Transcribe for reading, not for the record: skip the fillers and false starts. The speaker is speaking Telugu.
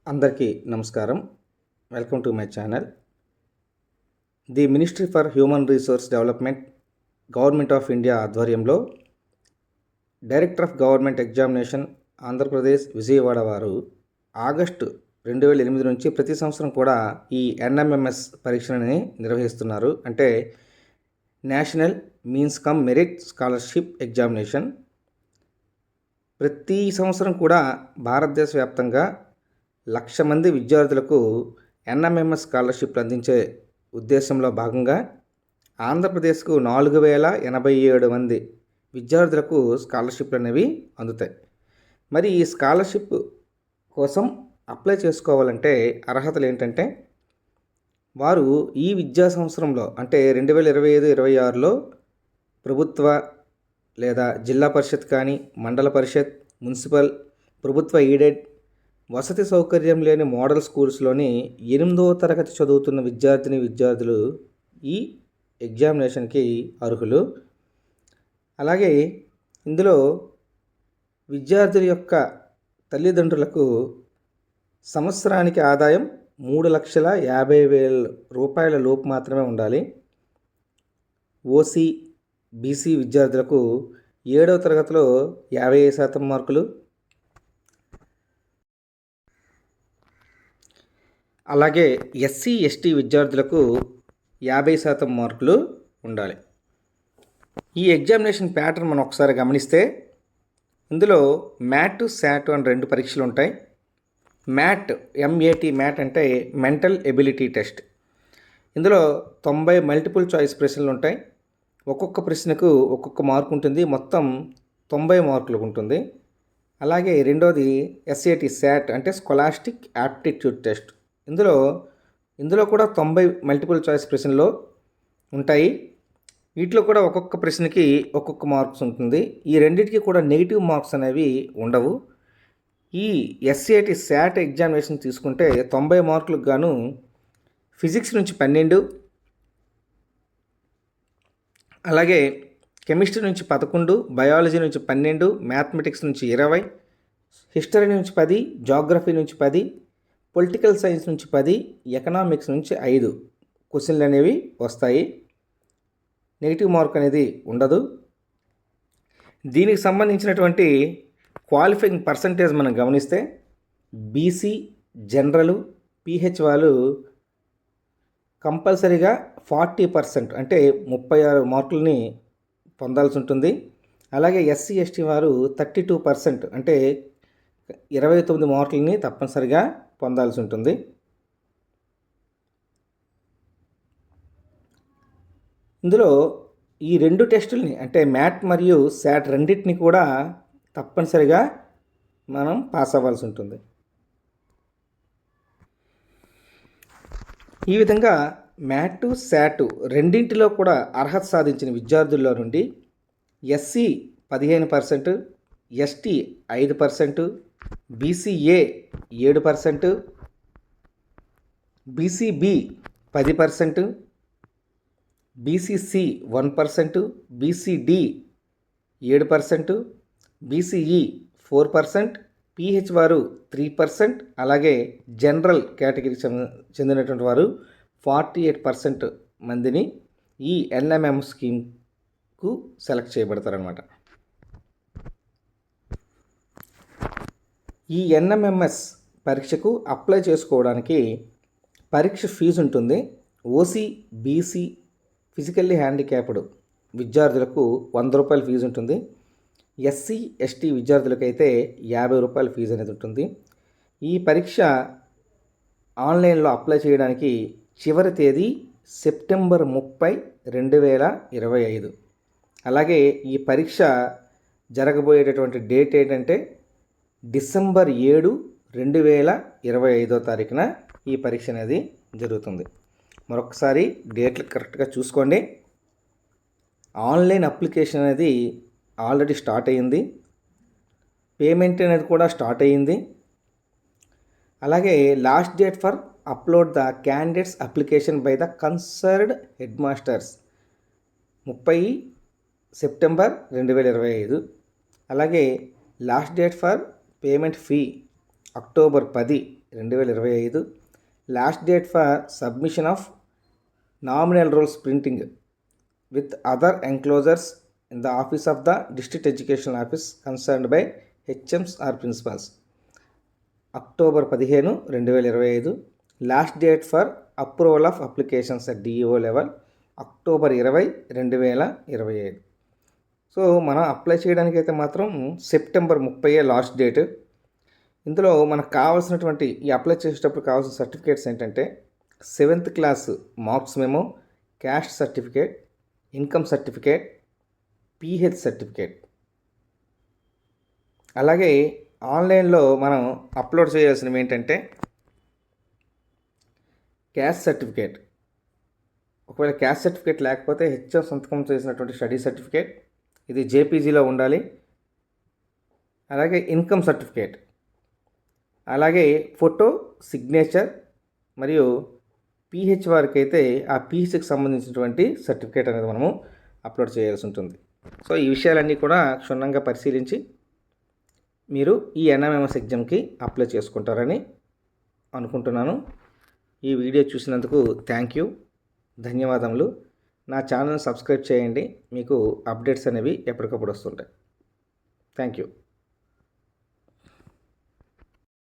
అందరికీ నమస్కారం. Welcome to my channel. The ministry for human resource development, government of India ఆధ్వర్యంలో director of government examination Andhra Pradesh Vijayawada వారు ఆగస్టు 2008 నుంచి ప్రతి సంవత్సరం కూడా ఈ ఎన్ఎంఎంఎస్ పరీక్షలని నిర్వహిస్తున్నారు. అంటే national means come merit scholarship examination. ప్రతి సంవత్సరం కూడా భారతదేశ వ్యాప్తంగా 1,00,000 మంది విద్యార్థులకు ఎన్ఎంఎంఎస్ స్కాలర్షిప్లు అందించే ఉద్దేశంలో భాగంగా ఆంధ్రప్రదేశ్కు 4,087 మంది విద్యార్థులకు స్కాలర్షిప్లు అనేవి అందుతాయి. మరి ఈ స్కాలర్షిప్ కోసం అప్లై చేసుకోవాలంటే అర్హతలు ఏంటంటే, వారు ఈ విద్యా సంవత్సరంలో అంటే 2025-26లో ప్రభుత్వ లేదా జిల్లా పరిషత్ కానీ, మండల పరిషత్, మున్సిపల్, ప్రభుత్వ ఎయిడెడ్, వసతి సౌకర్యం లేని మోడల్ స్కూల్స్లోని 8వ తరగతి చదువుతున్న విద్యార్థులు ఈ ఎగ్జామినేషన్కి అర్హులు. అలాగే ఇందులో విద్యార్థుల యొక్క తల్లిదండ్రులకు సంవత్సరానికి ఆదాయం 3,50,000 రూపాయల లోపు మాత్రమే ఉండాలి. ఓసీ, బీసీ విద్యార్థులకు 7వ తరగతిలో 55% మార్కులు, అలాగే ఎస్సీ, ఎస్టీ విద్యార్థులకు 50% మార్కులు ఉండాలి. ఈ ఎగ్జామినేషన్ ప్యాటర్న్ మనం ఒకసారి గమనిస్తే, ఇందులో మ్యాట్, శాట్ అని 2 పరీక్షలు ఉంటాయి. మ్యాట్, మ్యాట్ అంటే మెంటల్ ఎబిలిటీ టెస్ట్. ఇందులో 90 మల్టిపుల్ చాయిస్ ప్రశ్నలు ఉంటాయి. ఒక్కొక్క ప్రశ్నకు ఒక్కొక్క మార్కు ఉంటుంది. మొత్తం 90 మార్కులు ఉంటుంది. అలాగే రెండోది ఎస్ఏటి, శాట్ అంటే స్కాలాస్టిక్ యాప్టిట్యూడ్ టెస్ట్. ఇందులో కూడా 90 మల్టిపుల్ చాయిస్ ప్రశ్నలు ఉంటాయి. వీటిలో కూడా ఒక్కొక్క ప్రశ్నకి ఒక్కొక్క మార్క్స్ ఉంటుంది. ఈ రెండింటికి కూడా నెగిటివ్ మార్క్స్ అనేవి ఉండవు. ఈ ఎస్ఏటి, శాట్ ఎగ్జామినేషన్ తీసుకుంటే 90 మార్కులకు గాను ఫిజిక్స్ నుంచి 12, అలాగే కెమిస్ట్రీ నుంచి 11, బయాలజీ నుంచి 12, మ్యాథమెటిక్స్ నుంచి 20, హిస్టరీ నుంచి 10, జాగ్రఫీ నుంచి 10, పొలిటికల్ సైన్స్ నుంచి 10, ఎకనామిక్స్ నుంచి 5 క్వశ్చన్లు అనేవి వస్తాయి. నెగిటివ్ మార్క్ అనేది ఉండదు. దీనికి సంబంధించినటువంటి క్వాలిఫైయింగ్ పర్సంటేజ్ మనం గమనిస్తే, బీసీ, జనరల్, పీహెచ్ వాళ్ళు కంపల్సరీగా 40% అంటే 36 మార్కులని పొందాల్సి ఉంటుంది. అలాగే ఎస్సీ, ఎస్టీ వారు 32% అంటే 29 మార్కులని తప్పనిసరిగా పొందాల్సి ఉంటుంది. ఇందులో ఈ 2 టెస్టుల్ని అంటే మ్యాట్ మరియు శాట్ రెండింటిని కూడా తప్పనిసరిగా మనం పాస్ అవ్వాల్సి ఉంటుంది. ఈ విధంగా మ్యాట్, శాట్ రెండింటిలో కూడా అర్హత సాధించిన విద్యార్థుల్లో నుండి SC 15%, ST 5%, BCA 7%, BCB 10%, BCC 1%, BCD 7%, BCE 4%, PH వారు 3%, అలాగే జనరల్ కేటగిరీకి చెందినటువంటి వారు 48% మందిని ఈ ఎన్ఎంఎం స్కీమ్కు సెలెక్ట్ చేయబడతారనమాట. ఈ ఎన్ఎంఎంఎస్ పరీక్షకు అప్లై చేసుకోవడానికి పరీక్ష ఫీజు ఉంటుంది. ఓసీ, బీసీ, ఫిజికల్లీ హ్యాండిక్యాప్డ్ విద్యార్థులకు 100 రూపాయల ఫీజు ఉంటుంది. ఎస్సీ, ఎస్టీ విద్యార్థులకైతే 50 రూపాయల ఫీజు అనేది ఉంటుంది. ఈ పరీక్ష ఆన్లైన్లో అప్లై చేయడానికి చివరి తేదీ సెప్టెంబర్ 30, 2025. అలాగే ఈ పరీక్ష జరగబోయేటటువంటి డేట్ ఏంటంటే డిసెంబర్ 7, 2025 ఈ పరీక్ష అనేది జరుగుతుంది. మరొకసారి డేట్లు కరెక్ట్గా చూసుకోండి. ఆన్లైన్ అప్లికేషన్ అనేది ఆల్రెడీ స్టార్ట్ అయ్యింది. పేమెంట్ అనేది కూడా స్టార్ట్ అయ్యింది. అలాగే last date for upload the candidates application by the concerned head masters 30 September 2025. అలాగే last date for payment fee October 10, 2025. Last date for submission of nominal roles printing with other enclosures in the office of the district education office concerned by HMs or principals. October 15, 2025. Last date for approval of applications at DEO level October 20, 2025. So మనం అప్లై చేయడానికి అయితే మాత్రం సెప్టెంబర్ 30 లాస్ట్ డేట్. ఇందులో మనకు కావాల్సినటువంటి ఈ అప్లై చేసేటప్పుడు కావాల్సిన సర్టిఫికేట్స్ ఏంటంటే 7th class marks memo, caste certificate, income certificate, pH certificate. అలాగే ఆన్లైన్లో మనం అప్లోడ్ చేయాల్సినవి ఏంటంటే క్యాస్ట్ సర్టిఫికేట్. ఒకవేళ క్యాస్ట్ సర్టిఫికేట్ లేకపోతే హెచ్ఎం సంతకం చేసినటువంటి స్టడీ సర్టిఫికేట్, ఇది జేపీజీలో ఉండాలి. అలాగే ఇన్కమ్ సర్టిఫికేట్, అలాగే ఫోటో, సిగ్నేచర్ మరియు పిహెచ్ వారికి అయితే ఆ పిహెచ్కి సంబంధించినటువంటి సర్టిఫికేట్ అనేది మనము అప్లోడ్ చేయాల్సి ఉంటుంది. సో ఈ విషయాలన్నీ కూడా క్షుణ్ణంగా పరిశీలించి మీరు ఈ ఎన్ఎంఎంఎస్ ఎగ్జామ్కి అప్లై చేసుకుంటారని అనుకుంటున్నాను. ఈ వీడియో చూసినందుకు థ్యాంక్ యూ, ధన్యవాదములు. నా ఛానల్ని సబ్స్క్రైబ్ చేయండి, మీకు అప్డేట్స్ అనేవి ఎప్పటికప్పుడు వస్తుంటాయి. Thank you.